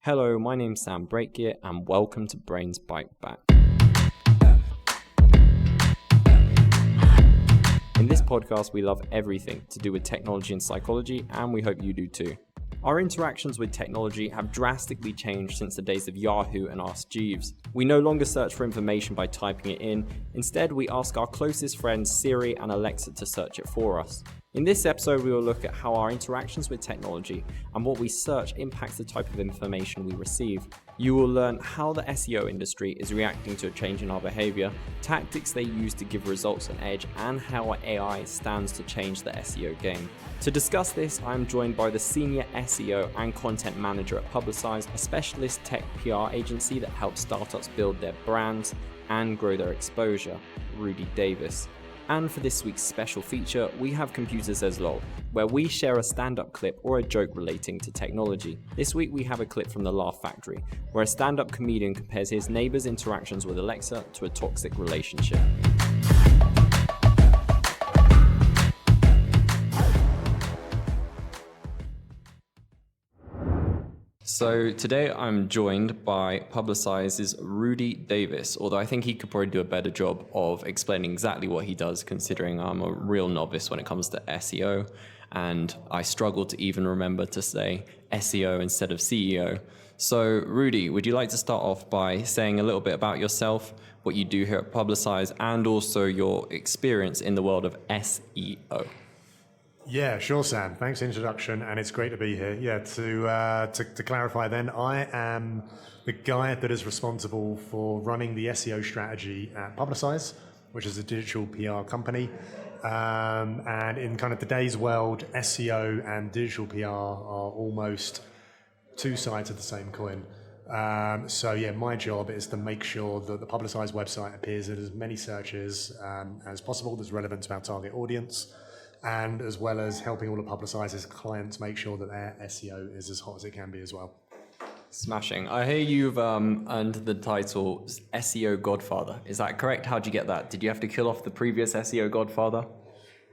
Hello, my name's Sam Breakgear and welcome to Brain's Byte Back. In this podcast, we love everything to do with technology and psychology, and we hope you do too. Our interactions with technology have drastically changed since the days of Yahoo and Ask Jeeves. We no longer search for information by typing it in. Instead, we ask our closest friends Siri and Alexa to search it for us. In this episode, we will look at how our interactions with technology and what we search impacts the type of information we receive. You will learn how the SEO industry is reacting to a change in our behavior, tactics they use to give results an edge, and how AI stands to change the SEO game. To discuss this, I am joined by the senior SEO and content manager at Publicize, a specialist tech PR agency that helps startups build their brands and grow their exposure, Rudi Davis. And for this week's special feature, we have Computer Says LOL, where we share a stand-up clip or a joke relating to technology. This week we have a clip from The Laugh Factory, where a stand-up comedian compares his neighbor's interactions with Alexa to a toxic relationship. So today I'm joined by Publicize's Rudi Davis, although I think he could probably do a better job of explaining exactly what he does, considering I'm a real novice when it comes to SEO, and I struggle to even remember to say SEO instead of CEO. So Rudi, would you like to start off by saying a little bit about yourself, what you do here at Publicize, and also your experience in the world of SEO? Yeah, sure, Sam. Thanks for the introduction, and it's great to be here. Yeah, to clarify then, I am the guy that is responsible for running the SEO strategy at Publicize, which is a digital PR company. And in kind of today's world, SEO and digital PR are almost two sides of the same coin. So yeah, my job is to make sure that the Publicize website appears in as many searches as possible that's relevant to our target audience, and as well as helping all the Publicize's clients make sure that their SEO is as hot as it can be as well. Smashing. I hear you've earned the title SEO Godfather. Is that correct? How'd you get that? Did you have to kill off the previous SEO Godfather?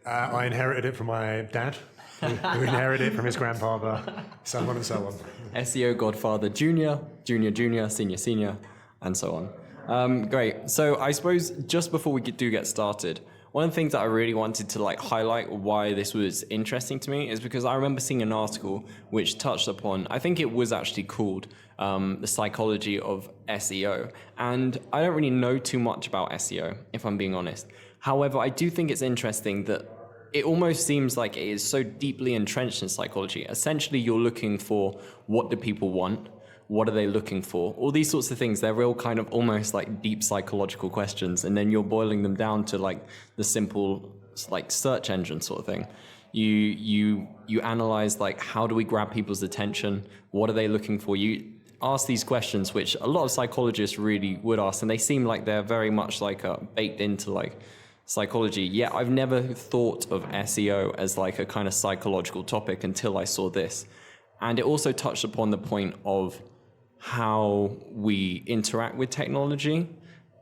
I inherited it from my dad, who inherited it from his grandfather, so on and so on. SEO Godfather Junior, Junior Junior, Senior Senior, and so on. Great. So I suppose just before we do get started, one of the things that I really wanted to highlight why this was interesting to me is because I remember seeing an article which touched upon, I think it was actually called the psychology of SEO. And I don't really know too much about SEO, if I'm being honest. However, I do think it's interesting that it almost seems like it is so deeply entrenched in psychology. Essentially, you're looking for what do people want? What are they looking for? All these sorts of things, they're real kind of almost like deep psychological questions. And then you're boiling them down to the simple search engine sort of thing. You analyze how do we grab people's attention? What are they looking for? You ask these questions, which a lot of psychologists really would ask. And they seem like they're very much baked into psychology. Yet I've never thought of SEO as a kind of psychological topic until I saw this. And it also touched upon the point of how we interact with technology.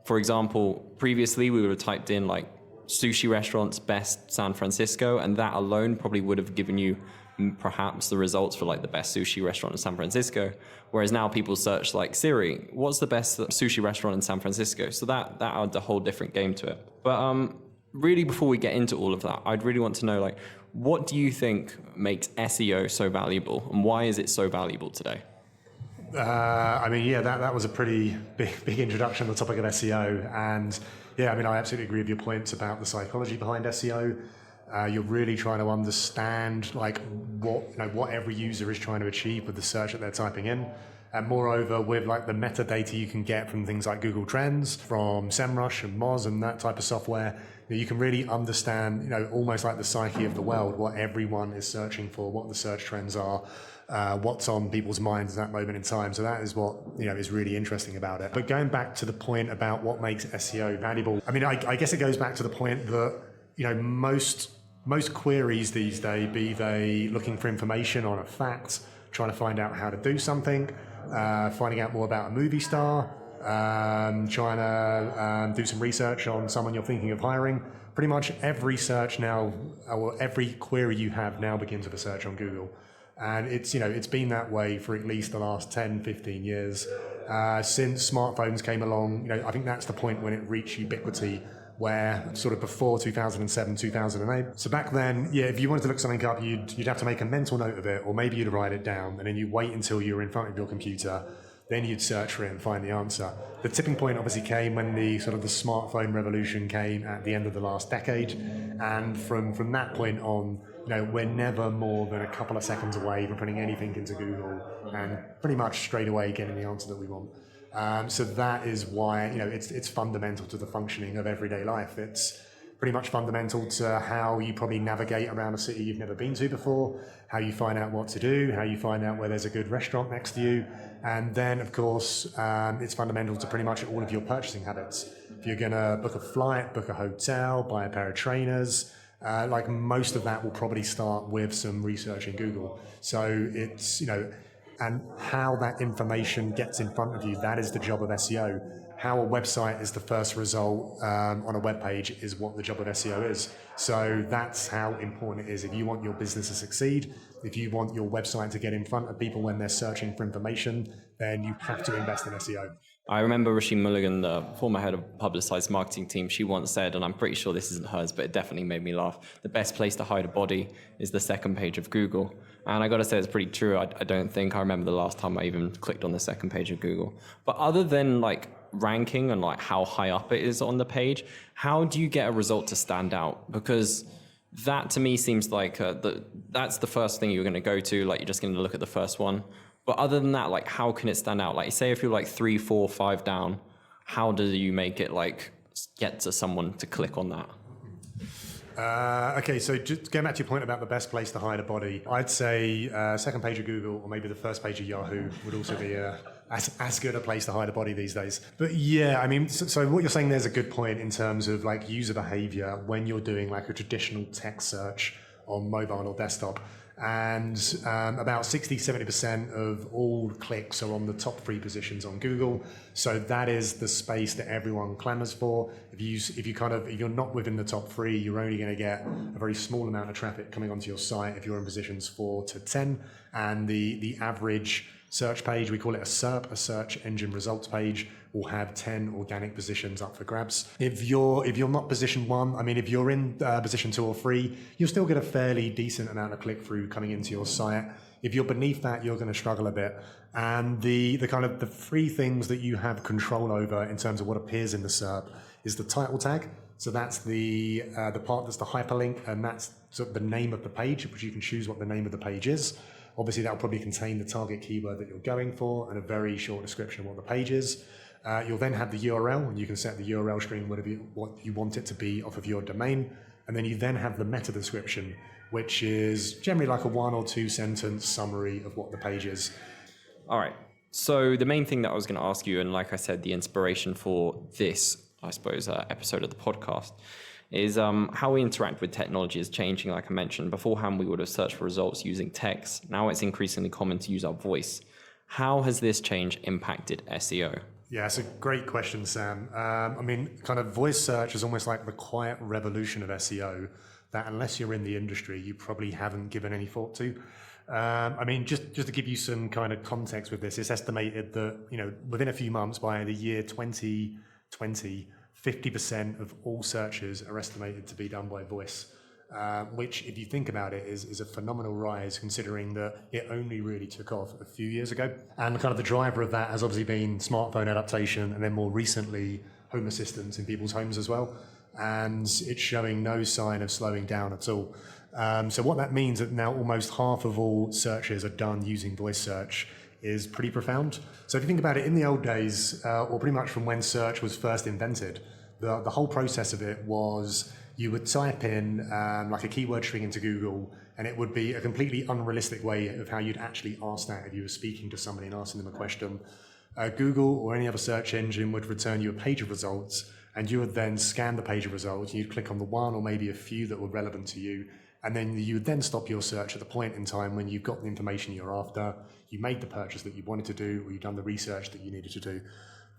For example, previously we would have typed in sushi restaurants best San Francisco, and that alone probably would have given you perhaps the results for the best sushi restaurant in San Francisco. Whereas now people search Siri, what's the best sushi restaurant in San Francisco? So that adds a whole different game to it. But really, before we get into all of that, I'd really want to know what do you think makes SEO so valuable, and why is it so valuable today? That was a pretty big introduction on the topic of SEO, and I absolutely agree with your points about the psychology behind SEO. You're really trying to understand what every user is trying to achieve with the search that they're typing in, and moreover with the metadata you can get from things like Google Trends, from SEMrush and Moz and that type of software. You can really understand, almost like the psyche of the world, what everyone is searching for, what the search trends are, what's on people's minds at that moment in time. So that is what, is really interesting about it. But going back to the point about what makes SEO valuable, I guess it goes back to the point that, most queries these days, be they looking for information on a fact, trying to find out how to do something, finding out more about a movie star, trying to do some research on someone you're thinking of hiring. Pretty much every search now, or every query you have now begins with a search on Google. And it's been that way for at least the last 10, 15 years. Since smartphones came along, I think that's the point when it reached ubiquity, where sort of before 2007, 2008. So back then, if you wanted to look something up, you'd have to make a mental note of it, or maybe you'd write it down, and then you wait until you were in front of your computer, then you'd search for it and find the answer. The tipping point obviously came when the smartphone revolution came at the end of the last decade, and from that point on, we're never more than a couple of seconds away from putting anything into Google and pretty much straight away getting the answer that we want. So that is why it's fundamental to the functioning of everyday life. It's pretty much fundamental to how you probably navigate around a city you've never been to before, how you find out what to do, how you find out where there's a good restaurant next to you, and then of course it's fundamental to pretty much all of your purchasing habits. If you're going to book a flight, book a hotel, buy a pair of trainers, like most of that will probably start with some research in Google. So it's and how that information gets in front of you, that is the job of SEO. How a website is the first result on a web page is what the job of SEO is. So that's how important it is. If you want your business to succeed, if you want your website to get in front of people when they're searching for information, then you have to invest in SEO. I remember Rasheen Mulligan, the former head of Publicize marketing team, she once said, and I'm pretty sure this isn't hers, but it definitely made me laugh, the best place to hide a body is the second page of Google. And I got to say, it's pretty true. I don't think I remember the last time I even clicked on the second page of Google. But other than like ranking and like how high up it is on the page, how do you get a result to stand out? Because that to me seems like that's the first thing you're going to go to. Like you're just going to look at the first one. But other than that, like how can it stand out? Like say if you're like 3, 4, 5 down, how do you make it like get to someone to click on that? Okay, so just going back to your point about the best place to hide a body, I'd say second page of Google or maybe the first page of Yahoo would also be as good a place to hide a body these days. But yeah, I mean, so what you're saying there's a good point in terms of like user behavior when you're doing like a traditional text search on mobile or desktop. And about 60-70% of all clicks are on the top 3 positions on Google. So that is the space that everyone clamors for. If you're not within the top 3, you're only going to get a very small amount of traffic coming onto your site if you're in positions 4 to 10. And the average search page, we call it a SERP, a search engine results page, will have 10 organic positions up for grabs. If you're not position 1, I mean, if you're in position 2 or 3, you'll still get a fairly decent amount of click through coming into your site. If you're beneath that, you're going to struggle a bit. And the 3 things that you have control over in terms of what appears in the SERP is the title tag. So that's the part that's the hyperlink, and that's sort of the name of the page, which you can choose what the name of the page is. Obviously, that will probably contain the target keyword that you're going for and a very short description of what the page is. You'll then have the URL, and you can set the URL string what you want it to be off of your domain. And then you then have the meta description, which is generally like a 1 or 2 sentence summary of what the page is. All right. So the main thing that I was going to ask you, and like I said, the inspiration for this, I suppose, episode of the podcast is how we interact with technology is changing. Like I mentioned, beforehand we would have searched for results using text. Now it's increasingly common to use our voice. How has this change impacted SEO? Yeah, it's a great question, Sam. I mean, kind of voice search is almost like the quiet revolution of SEO that unless you're in the industry, you probably haven't given any thought to. I mean, just to give you some kind of context with this, it's estimated that, within a few months by the year 2020, 50% of all searches are estimated to be done by voice, which, if you think about it, is a phenomenal rise considering that it only really took off a few years ago. And kind of the driver of that has obviously been smartphone adaptation and then more recently home assistants in people's homes as well. And it's showing no sign of slowing down at all. So what that means that now almost half of all searches are done using voice search is pretty profound. So if you think about it, in the old days, or pretty much from when search was first invented, the whole process of it was you would type in like a keyword string into Google, and it would be a completely unrealistic way of how you'd actually ask that if you were speaking to somebody and asking them a question. Google or any other search engine would return you a page of results, and you would then scan the page of results, and you'd click on the one or maybe a few that were relevant to you, and then you would then stop your search at the point in time when you've got the information you're after, you made the purchase that you wanted to do, or you've done the research that you needed to do.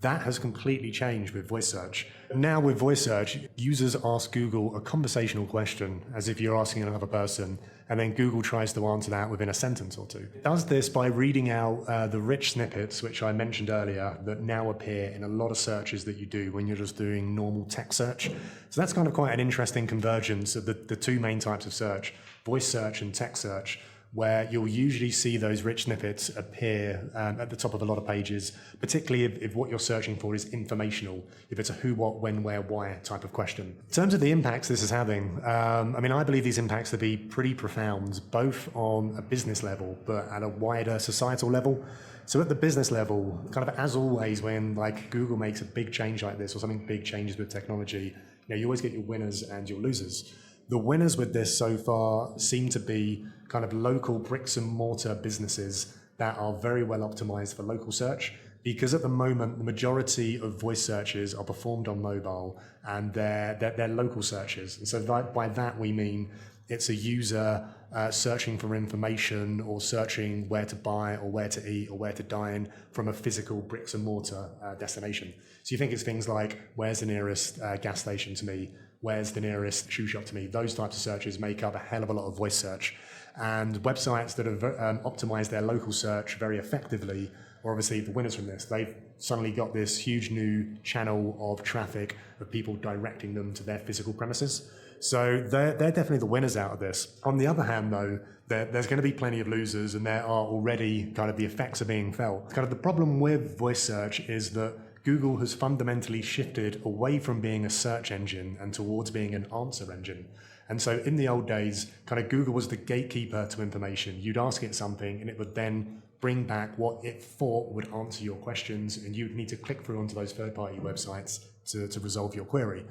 That has completely changed with voice search. Now with voice search, users ask Google a conversational question as if you're asking another person, and then Google tries to answer that within a sentence or two. It does this by reading out the rich snippets, which I mentioned earlier, that now appear in a lot of searches that you do when you're just doing normal text search. So that's kind of quite an interesting convergence of the two main types of search, voice search and text search, where you'll usually see those rich snippets appear at the top of a lot of pages, particularly if what you're searching for is informational, if it's a who, what, when, where, why type of question. In terms of the impacts this is having, I believe these impacts to be pretty profound, both on a business level, but at a wider societal level. So at the business level, kind of as always, when like Google makes a big change like this or something big changes with technology, you always get your winners and your losers. The winners with this so far seem to be kind of local bricks and mortar businesses that are very well optimized for local search, because at the moment, the majority of voice searches are performed on mobile and they're local searches. And so by that, we mean it's a user searching for information or searching where to buy or where to eat or where to dine from a physical bricks and mortar destination. So you think it's things like, where's the nearest gas station to me? Where's the nearest shoe shop to me? Those types of searches make up a hell of a lot of voice search. And websites that have optimized their local search very effectively are obviously the winners from this. They've suddenly got this huge new channel of traffic of people directing them to their physical premises. So they're definitely the winners out of this. On the other hand, though, there's going to be plenty of losers, and there are already kind of the effects are being felt. Kind of the problem with voice search is that Google has fundamentally shifted away from being a search engine and towards being an answer engine. And so in the old days, kind of Google was the gatekeeper to information. You'd ask it something and it would then bring back what it thought would answer your questions, and you'd need to click through onto those third-party websites to resolve your query.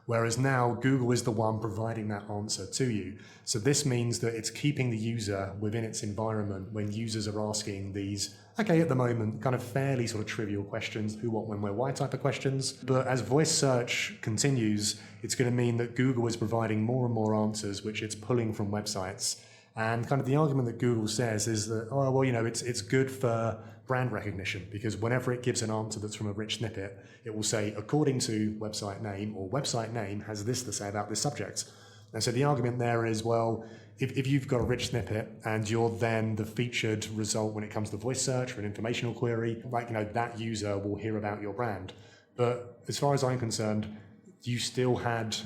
Whereas now Google is the one providing that answer to you. So this means that it's keeping the user within its environment when users are asking these, okay, at the moment, kind of fairly sort of trivial questions, who, what, when, where, why type of questions. But as voice search continues, it's going to mean that Google is providing more and more answers, which it's pulling from websites. And kind of the argument that Google says is that, oh, well, it's good for brand recognition, because whenever it gives an answer that's from a rich snippet, it will say, according to website name, or website name has this to say about this subject. And so the argument there is, well, if you've got a rich snippet and you're then the featured result when it comes to voice search or an informational query, that user will hear about your brand. But as far as I'm concerned, you still had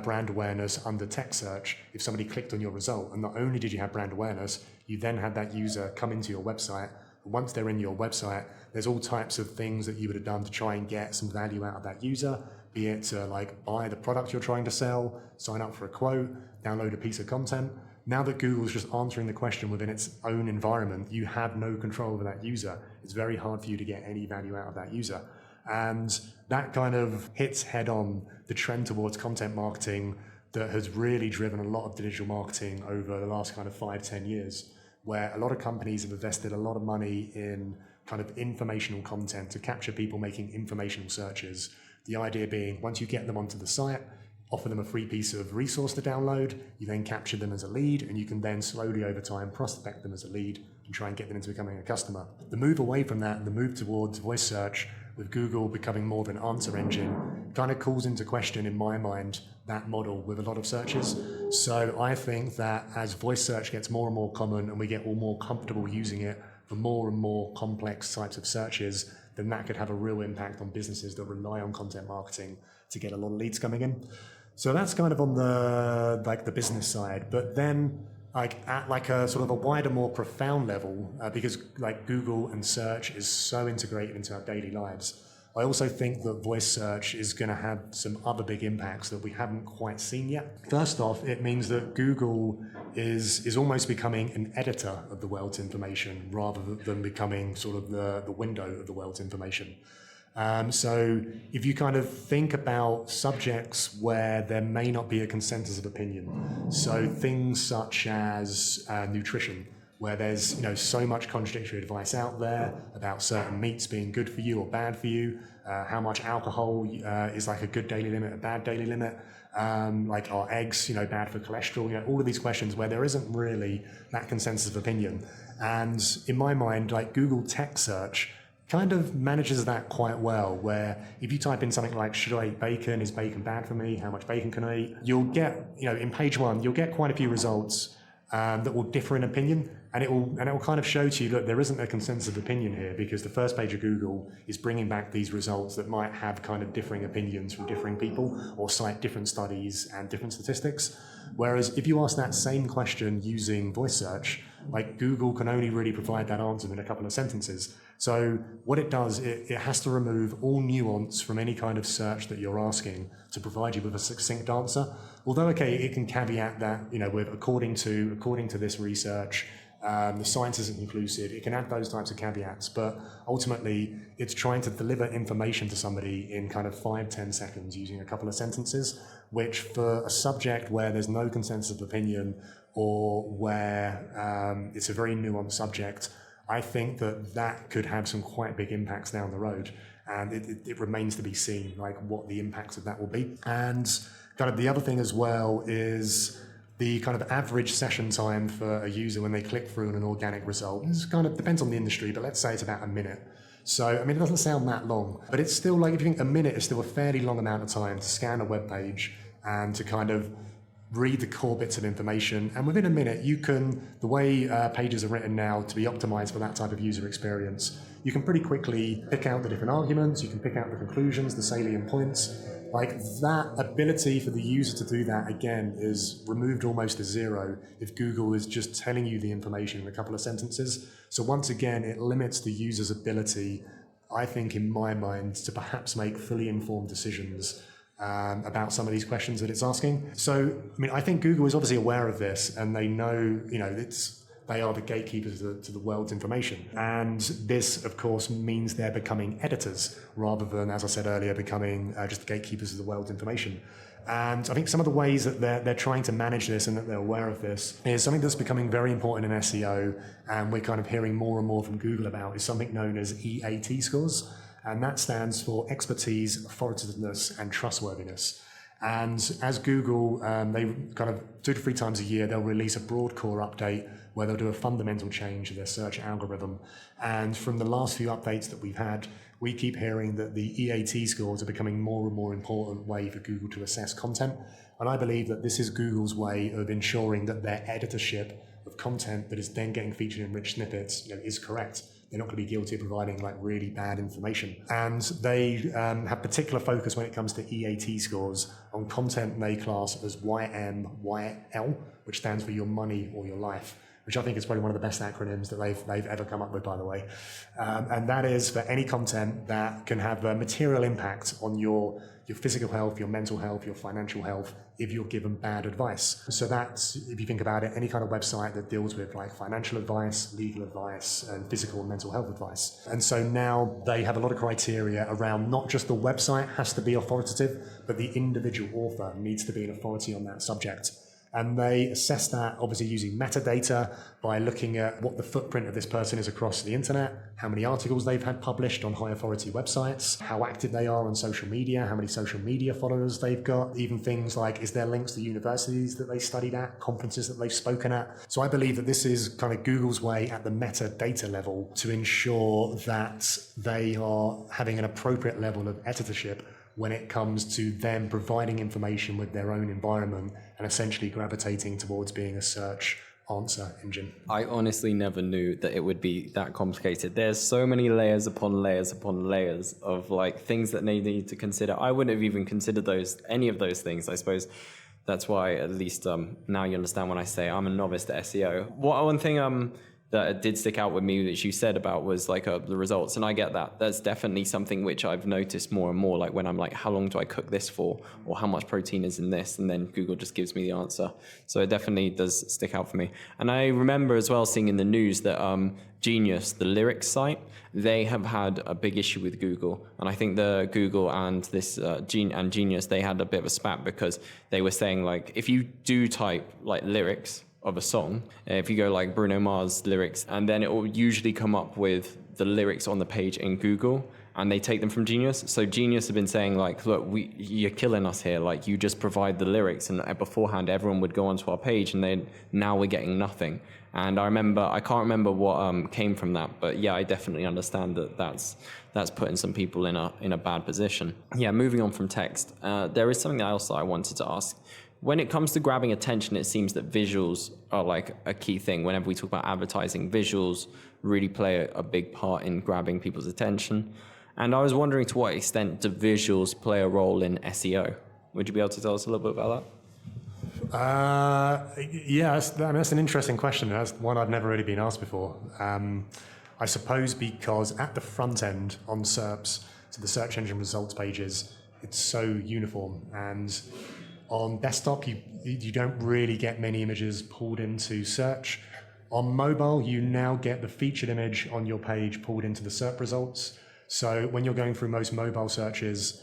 brand awareness under text search if somebody clicked on your result. And not only did you have brand awareness, you then had that user come into your website. Once they're in your website, there's all types of things that you would have done to try and get some value out of that user, be it to buy the product you're trying to sell, sign up for a quote, download a piece of content. Now that Google's just answering the question within its own environment, you have no control over that user. It's very hard for you to get any value out of that user. And that kind of hits head on the trend towards content marketing that has really driven a lot of digital marketing over the last kind of 5-10 years, where a lot of companies have invested a lot of money in kind of informational content to capture people making informational searches. The idea being, once you get them onto the site, offer them a free piece of resource to download, you then capture them as a lead, and you can then slowly over time prospect them as a lead and try and get them into becoming a customer. The move away from that and the move towards voice search, with Google becoming more of an answer engine, kind of calls into question, in my mind, that model with a lot of searches. So I think that as voice search gets more and more common and we get all more comfortable using it for more and more complex types of searches, then that could have a real impact on businesses that rely on content marketing to get a lot of leads coming in. So that's kind of on the business side. But then at a sort of a wider, more profound level, because Google and search is so integrated into our daily lives, I also think that voice search is going to have some other big impacts that we haven't quite seen yet. First off, it means that Google is almost becoming an editor of the world's information rather than becoming sort of the window of the world's information. So if you kind of think about subjects where there may not be a consensus of opinion, so things such as nutrition, where there's so much contradictory advice out there about certain meats being good for you or bad for you, how much alcohol is like a good daily limit, a bad daily limit, are eggs bad for cholesterol, all of these questions where there isn't really that consensus of opinion. And in my mind, Google text search kind of manages that quite well, where if you type in something like, should I eat bacon? Is bacon bad for me? How much bacon can I eat? You'll get, in page one, you'll get quite a few results that will differ in opinion, and it will kind of show to you, look, there isn't a consensus of opinion here, because the first page of Google is bringing back these results that might have kind of differing opinions from differing people, or cite different studies and different statistics. Whereas if you ask that same question using voice search, like Google can only really provide that answer in a couple of sentences. So what it does, it has to remove all nuance from any kind of search that you're asking to provide you with a succinct answer. Although, okay, it can caveat that, with according to this research, the science isn't conclusive. It can add those types of caveats, but ultimately it's trying to deliver information to somebody in kind of 5-10 seconds using a couple of sentences, which for a subject where there's no consensus of opinion, or where it's a very nuanced subject, I think that could have some quite big impacts down the road. And it remains to be seen, like what the impacts of that will be. And kind of the other thing as well is the kind of average session time for a user when they click through an organic result. It kind of depends on the industry, but let's say it's about a minute. So, I mean, it doesn't sound that long, but it's still like, if you think a minute is still a fairly long amount of time to scan a web page and to kind of read the core bits of information. And within a minute, you can, the way pages are written now to be optimized for that type of user experience, you can pretty quickly pick out the different arguments, you can pick out the conclusions, the salient points. Like, that ability for the user to do that, again, is removed almost to zero if Google is just telling you the information in a couple of sentences. So once again, it limits the user's ability, I think, in my mind, to perhaps make fully informed decisions about some of these questions that it's asking. So, I mean, I think Google is obviously aware of this, and they know, they are the gatekeepers to the world's information. And this, of course, means they're becoming editors rather than, as I said earlier, becoming just the gatekeepers of the world's information. And I think some of the ways that they're trying to manage this and that they're aware of this is something that's becoming very important in SEO, and we're kind of hearing more and more from Google about, is something known as EAT scores. And that stands for expertise, authoritativeness, and trustworthiness. And as Google, they kind of 2 to 3 times a year, they'll release a broad core update where they'll do a fundamental change to their search algorithm. And from the last few updates that we've had, we keep hearing that the EAT scores are becoming more and more important way for Google to assess content. And I believe that this is Google's way of ensuring that their editorship of content that is then getting featured in rich snippets is correct. They're not going to be guilty of providing like really bad information. And they have particular focus when it comes to EAT scores on content they class as YMYL, which stands for your money or your life, which I think is probably one of the best acronyms that they've ever come up with, by the way. And that is for any content that can have a material impact on your physical health, your mental health, your financial health, if you're given bad advice. So that's, if you think about it, any kind of website that deals with like financial advice, legal advice, and physical and mental health advice. And so now they have a lot of criteria around not just the website has to be authoritative, but the individual author needs to be an authority on that subject. And they assess that obviously using metadata by looking at what the footprint of this person is across the internet, how many articles they've had published on high authority websites, how active they are on social media, how many social media followers they've got, even things like, is there links to universities that they studied at, conferences that they've spoken at. So I believe that this is kind of Google's way at the metadata level to ensure that they are having an appropriate level of editorship when it comes to them providing information with their own environment and essentially gravitating towards being a search answer engine. I honestly never knew that it would be that complicated. There's so many layers upon layers upon layers of like things that they need to consider. I wouldn't have even considered any of those things. I suppose that's why at least now you understand when I say I'm a novice to SEO. One thing that did stick out with me, which you said about, was like the results. And I get that. That's definitely something which I've noticed more and more, like when I'm like, how long do I cook this for? Or how much protein is in this? And then Google just gives me the answer. So it definitely does stick out for me. And I remember as well seeing in the news that Genius, the lyrics site, they have had a big issue with Google. And I think the Google and this Genius, they had a bit of a spat because they were saying like, if you do type like lyrics of a song, if you go like Bruno Mars lyrics, and then it will usually come up with the lyrics on the page in Google, and they take them from Genius. So Genius have been saying like, look, you're killing us here. Like, you just provide the lyrics, and beforehand everyone would go onto our page, and then now we're getting nothing. And I can't remember what came from that, but yeah, I definitely understand that's putting some people in a bad position. Yeah, moving on from text, there is something else that I wanted to ask. When it comes to grabbing attention, it seems that visuals are like a key thing. Whenever we talk about advertising, visuals really play a big part in grabbing people's attention. And I was wondering, to what extent do visuals play a role in SEO? Would you be able to tell us a little bit about that? Yeah, that's an interesting question. That's one I've never really been asked before. I suppose because at the front end on SERPs, so the search engine results pages, it's so uniform, and on desktop you don't really get many images pulled into search. On mobile, you now get the featured image on your page pulled into the SERP results. So when you're going through most mobile searches,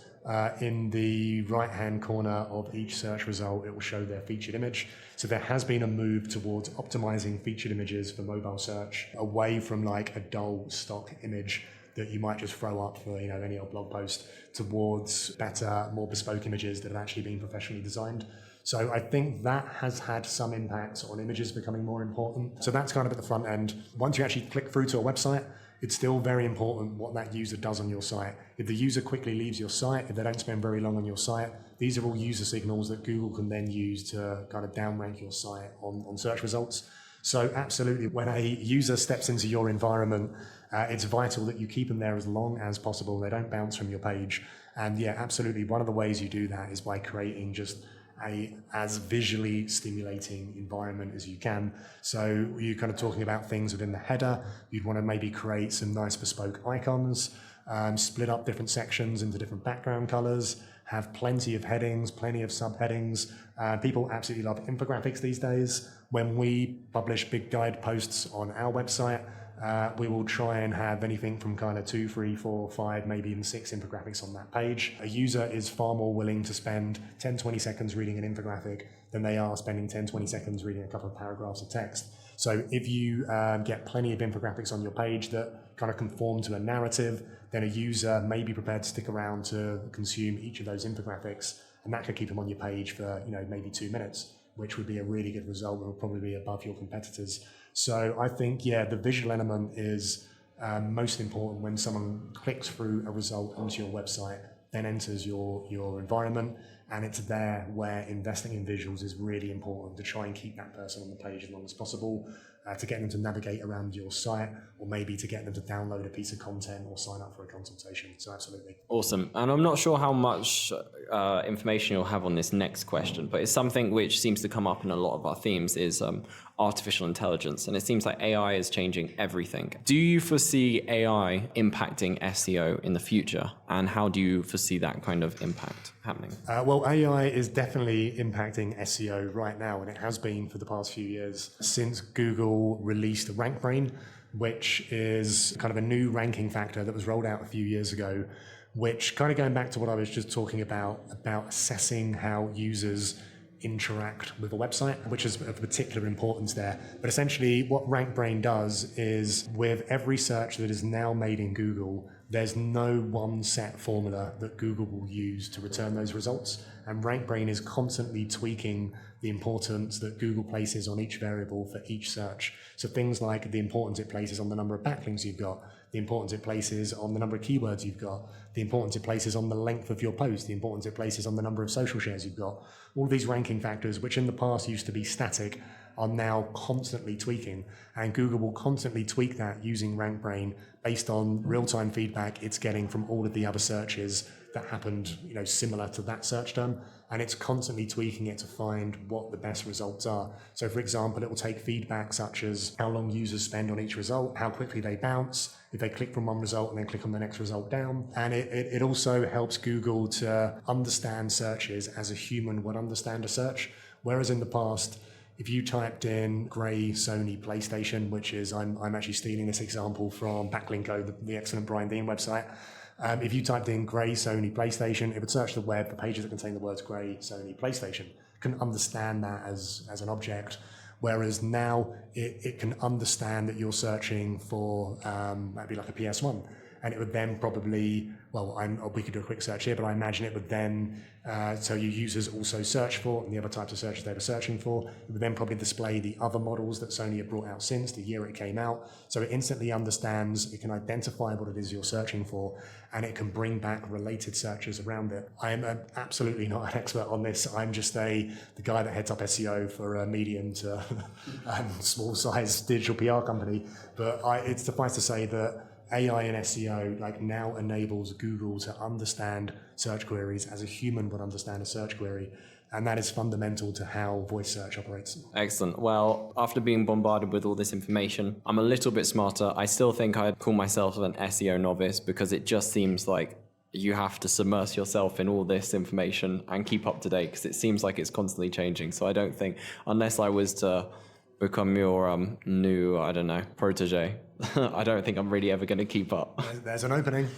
in the right-hand corner of each search result, it will show their featured image. So there has been a move towards optimizing featured images for mobile search, away from like a dull stock image that you might just throw up for any old blog post, towards better, more bespoke images that have actually been professionally designed. So I think that has had some impact on images becoming more important. So that's kind of at the front end. Once you actually click through to a website, it's still very important what that user does on your site. If the user quickly leaves your site, if they don't spend very long on your site, these are all user signals that Google can then use to kind of downrank your site on search results. So absolutely, when a user steps into your environment, it's vital that you keep them there as long as possible. They don't bounce from your page. And yeah, absolutely, one of the ways you do that is by creating just as visually stimulating environment as you can. So you're kind of talking about things within the header. You'd want to maybe create some nice bespoke icons, split up different sections into different background colors, have plenty of headings, plenty of subheadings. People absolutely love infographics these days. When we publish big guide posts on our website, we will try and have anything from kind of 2, 3, 4, 5, maybe even 6 infographics on that page. A user is far more willing to spend 10, 20 seconds reading an infographic than they are spending 10, 20 seconds reading a couple of paragraphs of text. So if you get plenty of infographics on your page that kind of conform to a narrative, then a user may be prepared to stick around to consume each of those infographics, and that could keep them on your page for maybe 2 minutes, which would be a really good result and will probably be above your competitors. So I think, the visual element is most important when someone clicks through a result onto your website, then enters your environment, and it's there where investing in visuals is really important to try and keep that person on the page as long as possible, to get them to navigate around your site, or maybe to get them to download a piece of content or sign up for a consultation. So absolutely. Awesome. And I'm not sure how much information you'll have on this next question, but it's something which seems to come up in a lot of our themes is artificial intelligence. And it seems like AI is changing everything. Do you foresee AI impacting SEO in the future? And how do you foresee that kind of impact happening? Well, AI is definitely impacting SEO right now, and it has been for the past few years since Google released RankBrain, which is kind of a new ranking factor that was rolled out a few years ago, which, kind of going back to what I was just talking about assessing how users interact with a website, which is of particular importance there. But essentially what RankBrain does is, with every search that is now made in Google, there's no one set formula that Google will use to return those results. And RankBrain is constantly tweaking the importance that Google places on each variable for each search. So things like the importance it places on the number of backlinks you've got, the importance it places on the number of keywords you've got, the importance it places on the length of your post, the importance it places on the number of social shares you've got. All these ranking factors, which in the past used to be static, are now constantly tweaking, and Google will constantly tweak that using RankBrain based on real-time feedback it's getting from all of the other searches that happened, similar to that search term, and it's constantly tweaking it to find what the best results are. So for example, it will take feedback such as how long users spend on each result, how quickly they bounce, if they click from one result and then click on the next result down. And it also helps Google to understand searches as a human would understand a search, whereas in the past, if you typed in grey Sony PlayStation, which is, I'm actually stealing this example from Backlinko, the excellent Brian Dean website. If you typed in grey Sony PlayStation, it would search the web for pages that contain the words grey Sony PlayStation. It can understand that as an object, whereas now it can understand that you're searching for maybe like a PS1. and it would then probably, we could do a quick search here, but I imagine it would then tell you users also search for, and the other types of searches they were searching for. It would then probably display the other models that Sony had brought out since the year it came out. So it instantly understands, it can identify what it is you're searching for, and it can bring back related searches around it. I am absolutely not an expert on this. I'm just the guy that heads up SEO for a medium to small size digital PR company. But it's suffice to say that AI and SEO now enables Google to understand search queries as a human would understand a search query. And that is fundamental to how voice search operates. Excellent. Well, after being bombarded with all this information, I'm a little bit smarter. I still think I'd call myself an SEO novice because it just seems like you have to submerge yourself in all this information and keep up to date because it seems like it's constantly changing. So I don't think, unless I was to become your new, protege, I don't think I'm really ever going to keep up. There's an opening.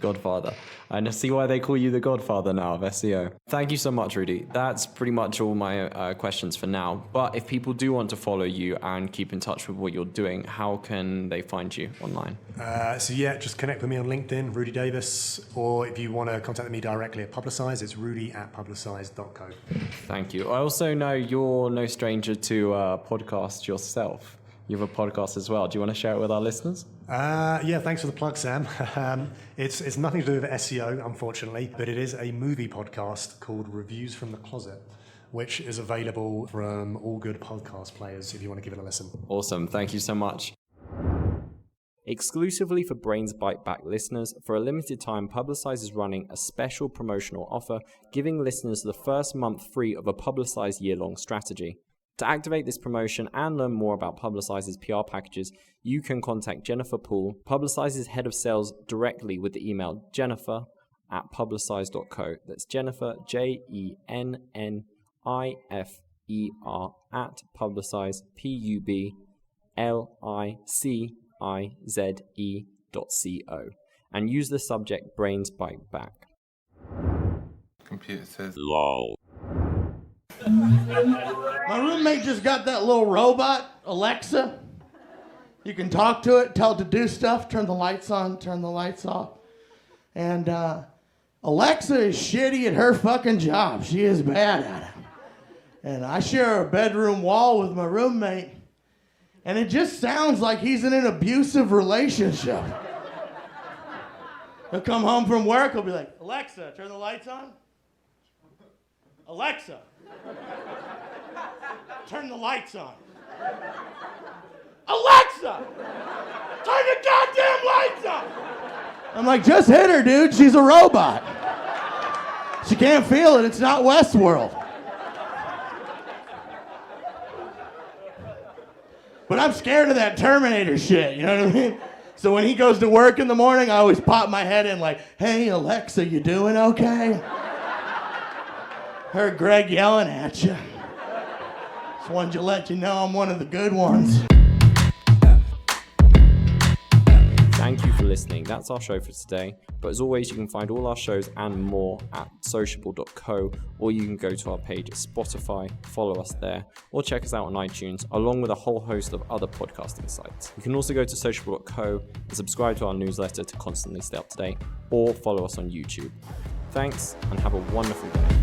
Godfather. I see why they call you the Godfather now of SEO. Thank you so much, Rudy. That's pretty much all my questions for now. But if people do want to follow you and keep in touch with what you're doing, how can they find you online? Just connect with me on LinkedIn, Rudi Davis, or if you want to contact me directly at Publicize, it's rudy@publicize.co. Thank you. I also know you're no stranger to podcast yourself. You have a podcast as well. Do you want to share it with our listeners? Thanks for the plug, Sam. It's nothing to do with SEO, unfortunately, but it is a movie podcast called Reviews from the Closet, which is available from all good podcast players if you want to give it a listen. Awesome. Thank you so much. Exclusively for Brain's Byte Back listeners, for a limited time, Publicize is running a special promotional offer, giving listeners the first month free of a Publicize year-long strategy. To activate this promotion and learn more about Publicize's PR packages, you can contact Jennifer Poole, Publicize's head of sales, directly with the email jennifer@publicize.co. That's Jennifer, JENNIFER @Publicize, PUBLICIZE.co. And use the subject Brains Bite Back. Computer says lol. My roommate just got that little robot, Alexa. You can talk to it, tell it to do stuff, turn the lights on, turn the lights off. And Alexa is shitty at her fucking job. She is bad at it. And I share a bedroom wall with my roommate, and it just sounds like he's in an abusive relationship. He'll come home from work, he'll be like, Alexa, turn the lights on. Alexa, turn the lights on. Alexa, turn the goddamn lights on. I'm like, just hit her, dude. She's a robot. She can't feel it. It's not Westworld. But I'm scared of that Terminator shit, you know what I mean? So when he goes to work in the morning, I always pop my head in like, hey, Alexa, you doing okay? Heard Greg yelling at you. Just wanted to let you know I'm one of the good ones. Thank you for listening. That's our show for today. But as always, you can find all our shows and more at sociable.co, or you can go to our page at Spotify, follow us there, or check us out on iTunes, along with a whole host of other podcasting sites. You can also go to sociable.co and subscribe to our newsletter to constantly stay up to date, or follow us on YouTube. Thanks, and have a wonderful day.